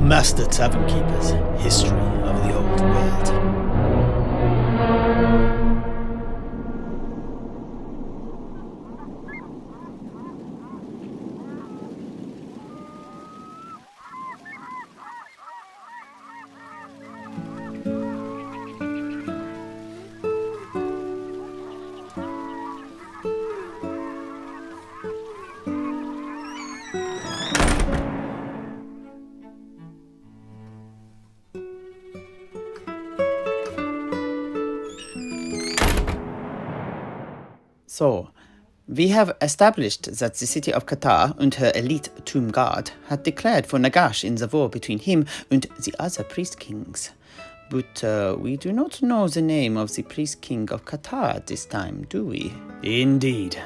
Master Tavern Keeper's History of the Old World. So, we have established that the city of Qatar and her elite tomb guard had declared for Nagash in the war between him and the other priest kings. But we do not know the name of the priest king of Qatar at this time, do we? Indeed.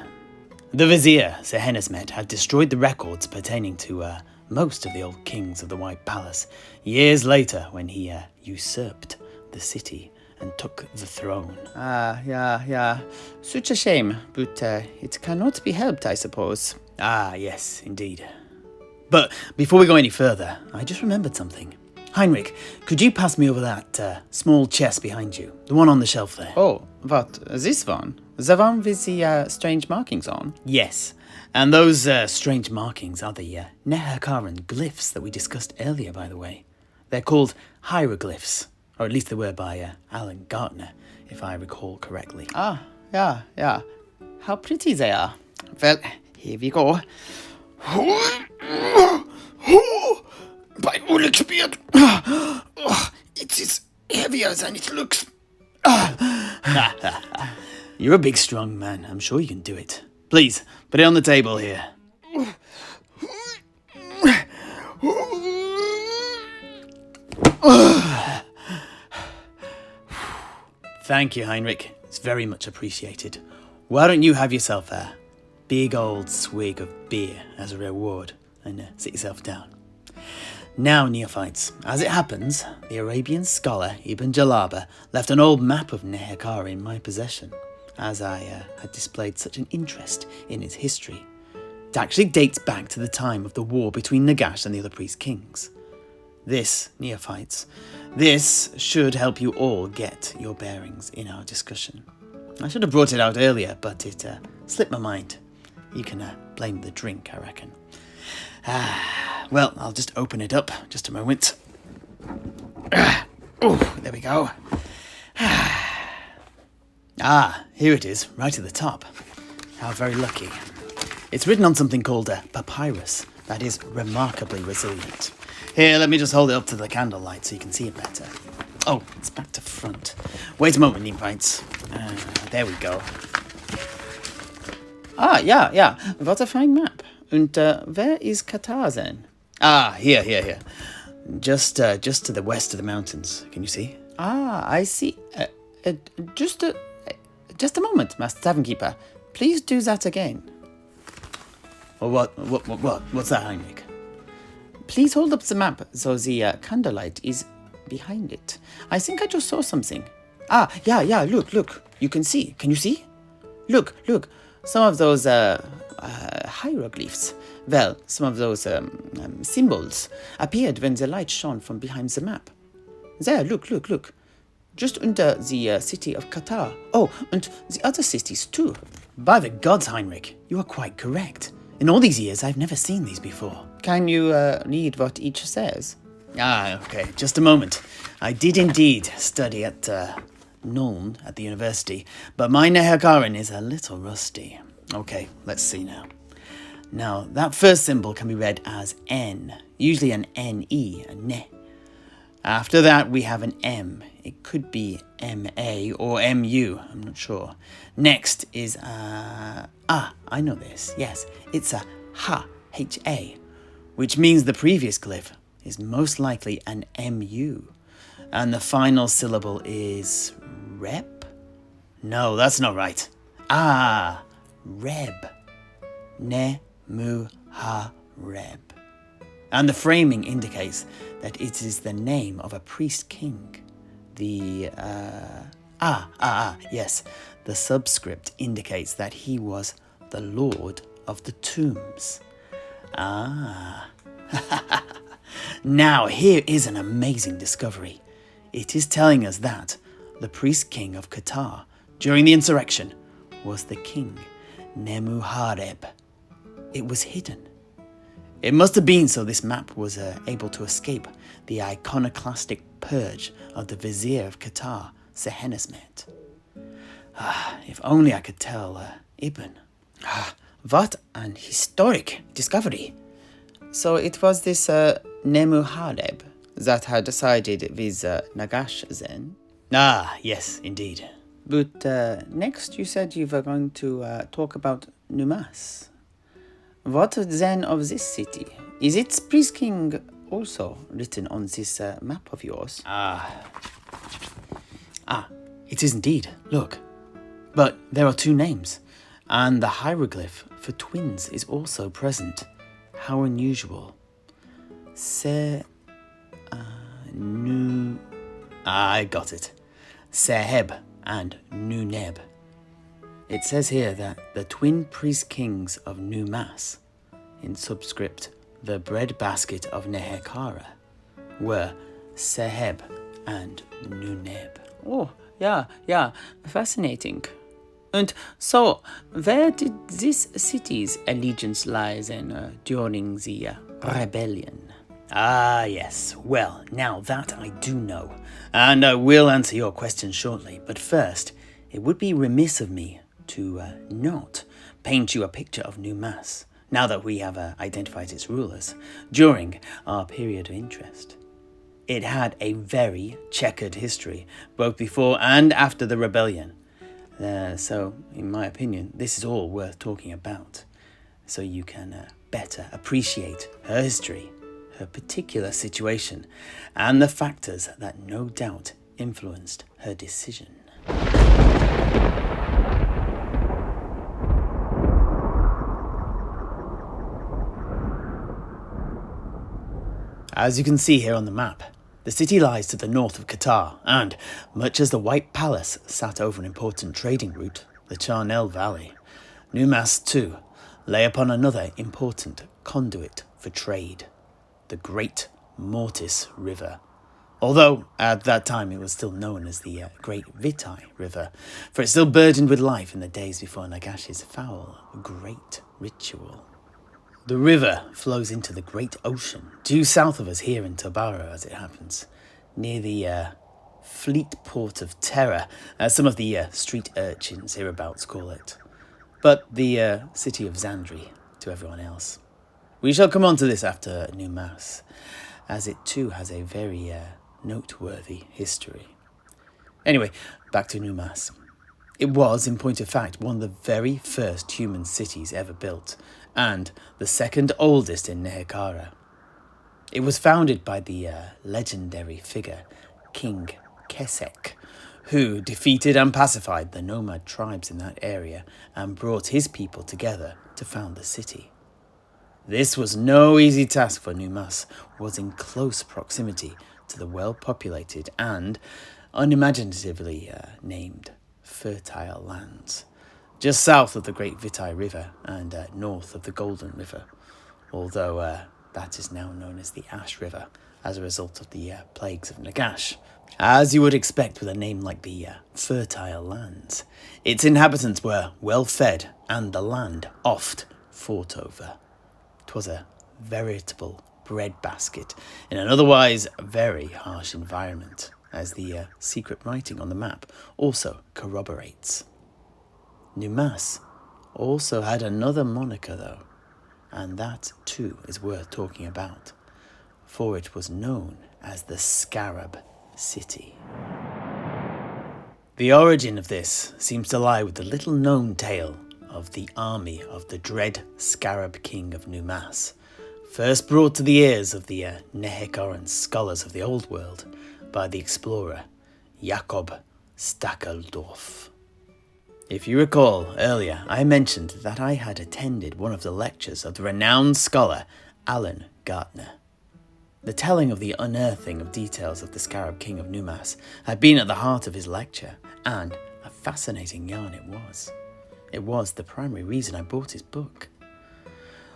The vizier, Sir Hennesmet, had destroyed the records pertaining to most of the old kings of the White Palace years later when he usurped the city and took the throne. Yeah. Such a shame, but it cannot be helped, I suppose. Yes, indeed. But before we go any further, I just remembered something. Heinrich, could you pass me over that small chest behind you? The one on the shelf there. Oh, what? This one? The one with the strange markings on? Yes. And those strange markings are the Neherkaran glyphs that we discussed earlier, by the way. They're called hieroglyphs. Or at least they were by Alan Gartner, if I recall correctly. Yeah. How pretty they are. Well, here we go. By all experience, it is heavier than it looks. You're a big, strong man. I'm sure you can do it. Please, put it on the table here. Thank you, Heinrich. It's very much appreciated. Why don't you have yourself a big old swig of beer as a reward and sit yourself down? Now, neophytes, as it happens, the Arabian scholar Ibn Jalaba left an old map of Neherkar in my possession, as I had displayed such an interest in its history. It actually dates back to the time of the war between Nagash and the other priest kings. This, neophytes, this should help you all get your bearings in our discussion. I should have brought it out earlier, but it slipped my mind. You can blame the drink, I reckon. Well, I'll just open it up. Just a moment. Oh, there we go. Here it is, right at the top. How very lucky. It's written on something called a papyrus that is remarkably resilient. Here, let me just hold it up to the candlelight so you can see it better. Oh, it's back to front. Wait a moment, neophytes. There we go. Yeah. What a fine map. And where is Qatar then? Here. Just to the west of the mountains. Can you see? I see. Just a moment, Master Tavern Keeper. Please do that again. Well, what's that, Heinrich? Please hold up the map so the candlelight is behind it. I think I just saw something. Yeah, look. You can see. Can you see? Look. Some of those hieroglyphs, well, some of those symbols appeared when the light shone from behind the map. There, look. Just under the city of Qatar. Oh, and the other cities too. By the gods, Heinrich, you are quite correct. In all these years, I've never seen these before. Can you read what each says? Okay, just a moment. I did indeed study at Nuln at the university, but my Neherkaran is a little rusty. Okay, let's see now. Now, that first symbol can be read as N, usually an N-E, a ne. After that, we have an M. It could be M-A or M-U, I'm not sure. Next is I know this, yes. It's a Ha, H-A, which means the previous glyph is most likely an M-U. And the final syllable is Rep? No, that's not right. Reb. Ne-mu-ha-reb. And the framing indicates that it is the name of a priest king. The, yes, the subscript indicates that he was the Lord of the Tombs. Now here is an amazing discovery. It is telling us that the priest king of Qatar during the insurrection was the king Nemuhareb. It was hidden. It must have been so this map was able to escape the iconoclastic purge of the vizier of Qatar, Sehenesmet. If only I could tell Ibn. What an historic discovery. So it was this Nemuhareb that had sided with Nagash then? Yes, indeed. But next you said you were going to talk about Numas. What then of this city? Is its priest king also written on this map of yours? It is indeed. Look. But there are two names, and the hieroglyph for twins is also present. How unusual. I got it. Seheb and Nuneb. It says here that the twin priest kings of Numas, in subscript the breadbasket of Nehekara, were Seheb and Nuneb. Oh, yeah, fascinating. And so, where did this city's allegiance lie then during the rebellion? Yes. Well, now that I do know, and I will answer your question shortly. But first, it would be remiss of me to not paint you a picture of Numas, now that we have identified its rulers, during our period of interest. It had a very checkered history, both before and after the rebellion. So, in my opinion, this is all worth talking about, so you can better appreciate her history, her particular situation, and the factors that no doubt influenced her decision. As you can see here on the map, the city lies to the north of Qatar, and, much as the White Palace sat over an important trading route, the Charnel Valley, Numas, too, lay upon another important conduit for trade, the Great Mortis River. Although, at that time, it was still known as the Great Vitai River, for it still burdened with life in the days before Nagash's foul, great ritual. The river flows into the Great Ocean, due south of us here in Tobaro, as it happens, near the Fleet Port of Terror, as some of the street urchins hereabouts call it, but the city of Zandri to everyone else. We shall come on to this after Numas, as it too has a very noteworthy history. Anyway, back to Numas. It was, in point of fact, one of the very first human cities ever built, and the second oldest in Nehekara. It was founded by the legendary figure King Kesek, who defeated and pacified the nomad tribes in that area and brought his people together to found the city. This was no easy task, for Numas was in close proximity to the well-populated and unimaginatively named fertile lands, just south of the Great Vitai River and north of the Golden River, although that is now known as the Ash River as a result of the plagues of Nagash. As you would expect with a name like the Fertile Lands, its inhabitants were well fed and the land oft fought over. 'Twas a veritable breadbasket in an otherwise very harsh environment, as the secret writing on the map also corroborates. Numas also had another moniker though, and that too is worth talking about, for it was known as the Scarab City. The origin of this seems to lie with the little-known tale of the army of the dread Scarab King of Numas, first brought to the ears of the Nehekaran scholars of the Old World by the explorer Jakob Stackeldorf. If you recall, earlier I mentioned that I had attended one of the lectures of the renowned scholar Alan Gartner. The telling of the unearthing of details of the Scarab King of Numas had been at the heart of his lecture, and a fascinating yarn it was. It was the primary reason I bought his book.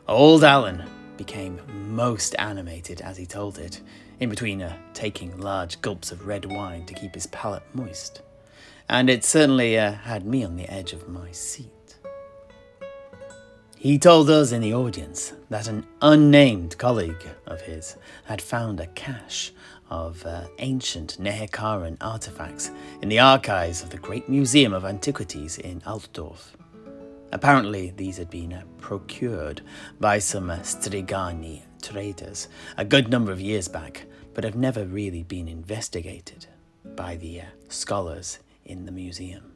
Old Alan became most animated as he told it, in between taking large gulps of red wine to keep his palate moist. And it certainly had me on the edge of my seat. He told us in the audience that an unnamed colleague of his had found a cache of ancient Nehekaran artifacts in the archives of the Great Museum of Antiquities in Altdorf. Apparently, these had been procured by some Strigani traders a good number of years back, but have never really been investigated by the scholars in the museum.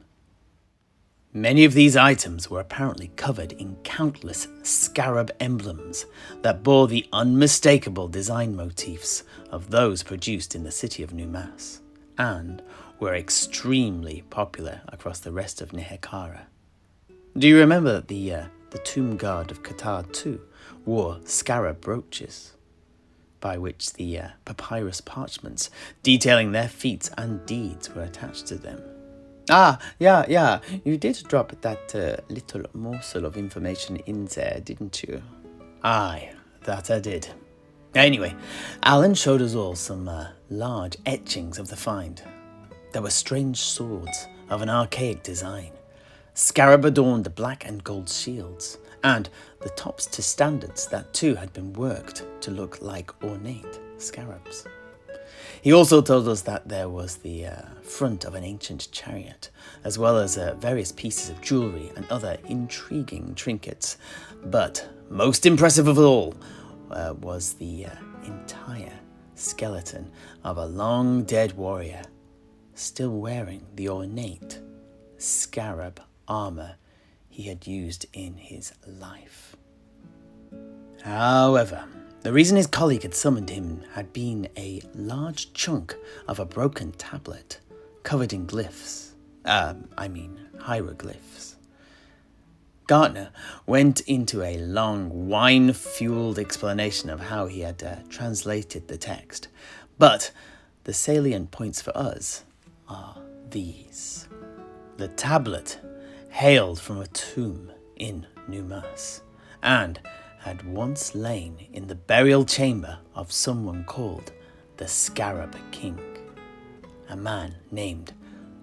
Many of these items were apparently covered in countless scarab emblems that bore the unmistakable design motifs of those produced in the city of Numas, and were extremely popular across the rest of Nehekara. Do you remember that the tomb guard of Qatar too wore scarab brooches, by which the papyrus parchments detailing their feats and deeds were attached to them? Yeah, you did drop that little morsel of information in there, didn't you? Aye, that I did. Anyway, Alan showed us all some large etchings of the find. There were strange swords of an archaic design, scarab-adorned black and gold shields, and the tops to standards that too had been worked to look like ornate scarabs. He also told us that there was the front of an ancient chariot, as well as various pieces of jewellery and other intriguing trinkets. But most impressive of all was the entire skeleton of a long-dead warrior, still wearing the ornate scarab armour he had used in his life. However, the reason his colleague had summoned him had been a large chunk of a broken tablet covered in hieroglyphs. Gartner went into a long, wine-fueled explanation of how he had translated the text, but the salient points for us are these. The tablet hailed from a tomb in Numas, and had once lain in the burial chamber of someone called the Scarab King, a man named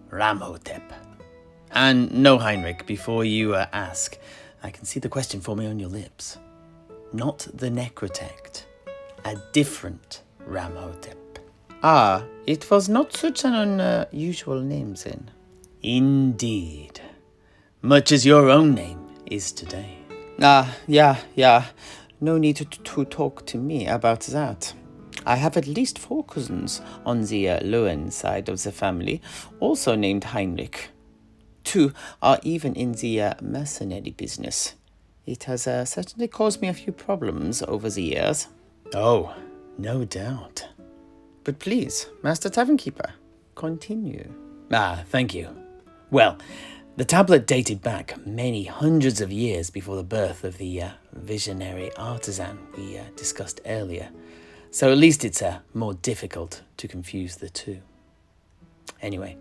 Ramhotep. And no, Heinrich, before you ask, I can see the question forming on your lips. Not the Necrotect, a different Ramhotep. Ah, it was not such an unusual name then. Indeed, much as your own name is today. Yeah. No need to talk to me about that. I have at least 4 cousins on the Lowen side of the family, also named Heinrich. 2 are even in the mercenary business. It has certainly caused me a few problems over the years. Oh, no doubt. But please, Master Tavern Keeper, continue. Thank you. Well, the tablet dated back many hundreds of years before the birth of the visionary artisan we discussed earlier, so at least it's more difficult to confuse the two. Anyway,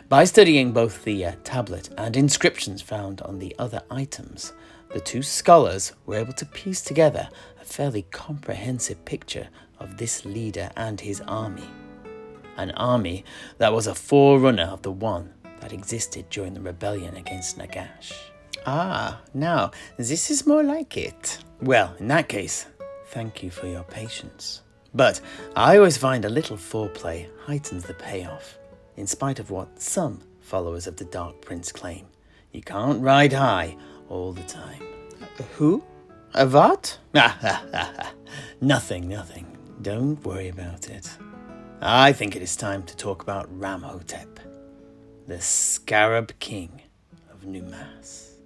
by studying both the tablet and inscriptions found on the other items, the 2 scholars were able to piece together a fairly comprehensive picture of this leader and his army. An army that was a forerunner of the one that existed during the rebellion against Nagash. Now, this is more like it. Well, in that case, thank you for your patience. But I always find a little foreplay heightens the payoff, in spite of what some followers of the Dark Prince claim. You can't ride high all the time. Who? What? Nothing. Don't worry about it. I think it is time to talk about Ramhotep, the Scarab King of Numas.